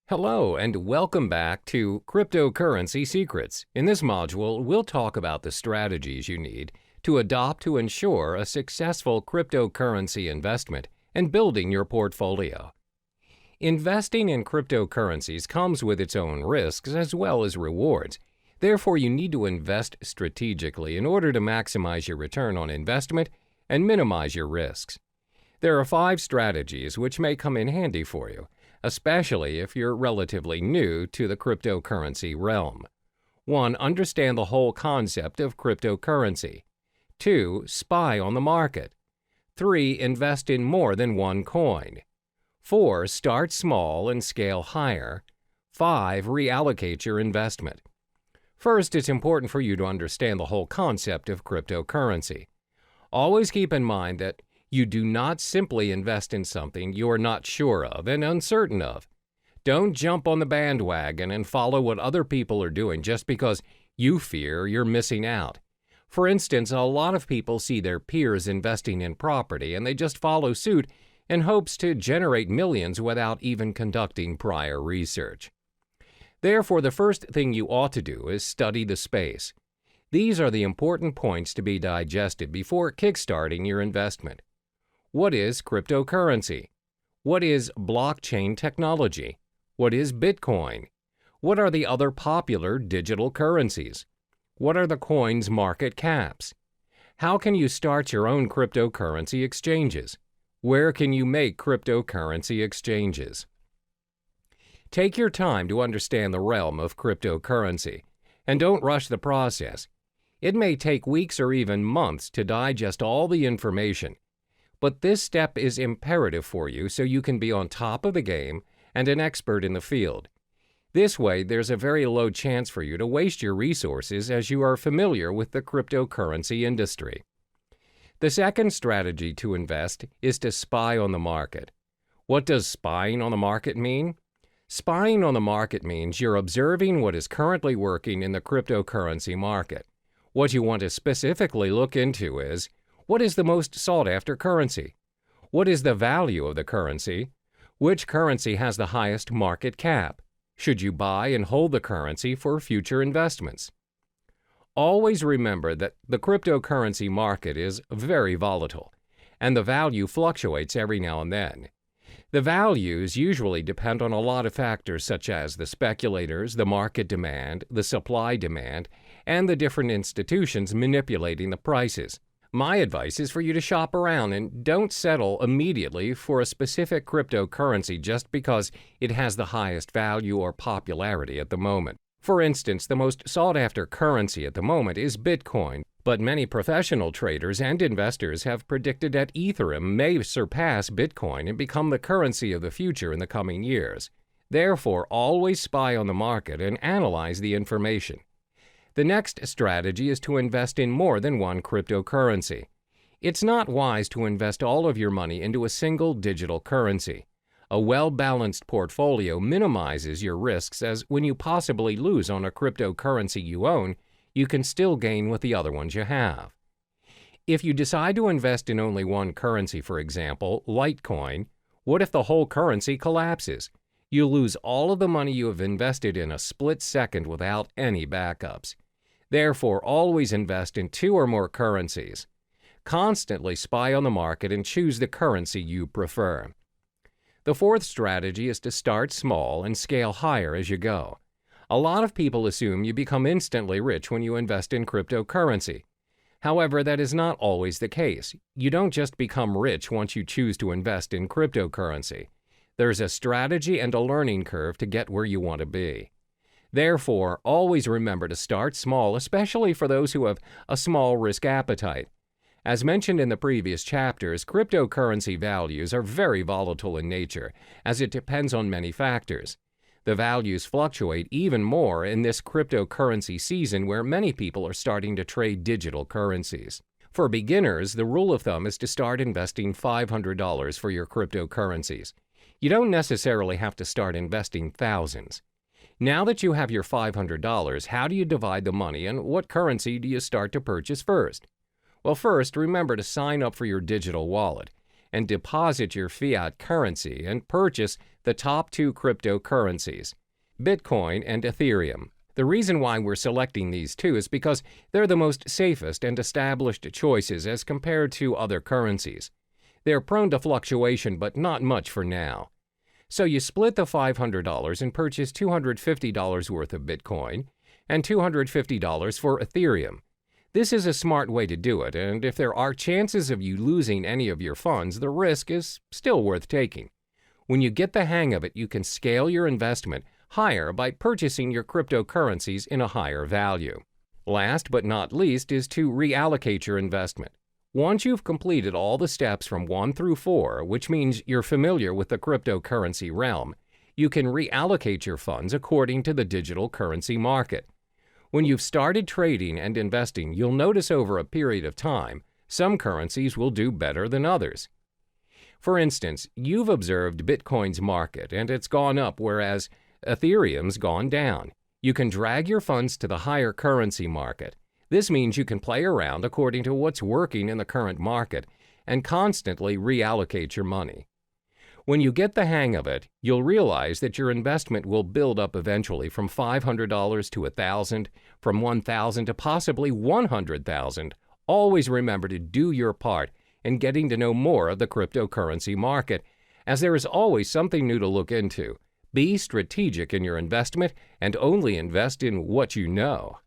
Hello and welcome back to Cryptocurrency Secrets. In this module, we'll talk about the strategies you need to adopt to ensure a successful cryptocurrency investment and building your portfolio. Investing in cryptocurrencies comes with its own risks as well as rewards. Therefore, you need to invest strategically in order to maximize your return on investment and minimize your risks. There are 5 strategies which may come in handy for you, especially if you're relatively new to the cryptocurrency realm. 1. Understand the whole concept of cryptocurrency. 2. Spy on the market. 3. Invest in more than one coin. 4. Start small and scale higher. 5. Reallocate your investment. First, it's important for you to understand the whole concept of cryptocurrency. Always keep in mind that you do not simply invest in something you are not sure of and uncertain of. Don't jump on the bandwagon and follow what other people are doing just because you fear you're missing out. For instance, a lot of people see their peers investing in property and they just follow suit in hopes to generate millions without even conducting prior research. Therefore, the first thing you ought to do is study the space. These are the important points to be digested before kickstarting your investment. What is cryptocurrency? What is blockchain technology? What is Bitcoin? What are the other popular digital currencies? What are the coins' market caps? How can you start your own cryptocurrency exchanges? Where can you make cryptocurrency exchanges? Take your time to understand the realm of cryptocurrency, and don't rush the process. It may take weeks or even months to digest all the information, but this step is imperative for you so you can be on top of the game and an expert in the field. This way, there's a very low chance for you to waste your resources as you are familiar with the cryptocurrency industry. The second strategy to invest is to spy on the market. What does spying on the market mean? Spying on the market means you're observing what is currently working in the cryptocurrency market. What you want to specifically look into is, what is the most sought-after currency? What is the value of the currency? Which currency has the highest market cap? Should you buy and hold the currency for future investments? Always remember that the cryptocurrency market is very volatile, and the value fluctuates every now and then. The values usually depend on a lot of factors such as the speculators, the market demand, the supply demand, and the different institutions manipulating the prices. My advice is for you to shop around and don't settle immediately for a specific cryptocurrency just because it has the highest value or popularity at the moment. For instance, the most sought-after currency at the moment is Bitcoin, but many professional traders and investors have predicted that Ethereum may surpass Bitcoin and become the currency of the future in the coming years. Therefore, always spy on the market and analyze the information. The next strategy is to invest in more than one cryptocurrency. It's not wise to invest all of your money into a single digital currency. A well-balanced portfolio minimizes your risks, as when you possibly lose on a cryptocurrency you own, you can still gain with the other ones you have. If you decide to invest in only one currency, for example, Litecoin, what if the whole currency collapses? You lose all of the money you have invested in a split second without any backups. Therefore, always invest in 2 or more currencies. Constantly spy on the market and choose the currency you prefer. The fourth strategy is to start small and scale higher as you go. A lot of people assume you become instantly rich when you invest in cryptocurrency. However, that is not always the case. You don't just become rich once you choose to invest in cryptocurrency. There's a strategy and a learning curve to get where you want to be. Therefore, always remember to start small, especially for those who have a small risk appetite. As mentioned in the previous chapters, cryptocurrency values are very volatile in nature, as it depends on many factors. The values fluctuate even more in this cryptocurrency season where many people are starting to trade digital currencies. For beginners, the rule of thumb is to start investing $500 for your cryptocurrencies. You don't necessarily have to start investing thousands. Now that you have your $500, how do you divide the money and what currency do you start to purchase first? Well, first, remember to sign up for your digital wallet and deposit your fiat currency and purchase the top two cryptocurrencies, Bitcoin and Ethereum. The reason why we're selecting these two is because they're the most safest and established choices as compared to other currencies. They're prone to fluctuation, but not much for now. So you split the $500 and purchase $250 worth of Bitcoin and $250 for Ethereum. This is a smart way to do it, and if there are chances of you losing any of your funds, the risk is still worth taking. When you get the hang of it, you can scale your investment higher by purchasing your cryptocurrencies in a higher value. Last but not least is to reallocate your investment. Once you've completed all the steps from 1 through 4, which means you're familiar with the cryptocurrency realm, you can reallocate your funds according to the digital currency market. When you've started trading and investing, you'll notice over a period of time, some currencies will do better than others. For instance, you've observed Bitcoin's market and it's gone up, whereas Ethereum's gone down. You can drag your funds to the higher currency market. This means you can play around according to what's working in the current market and constantly reallocate your money. When you get the hang of it, you'll realize that your investment will build up eventually from $500 to $1,000, from $1,000 to possibly $100,000. Always remember to do your part in getting to know more of the cryptocurrency market, as there is always something new to look into. Be strategic in your investment and only invest in what you know.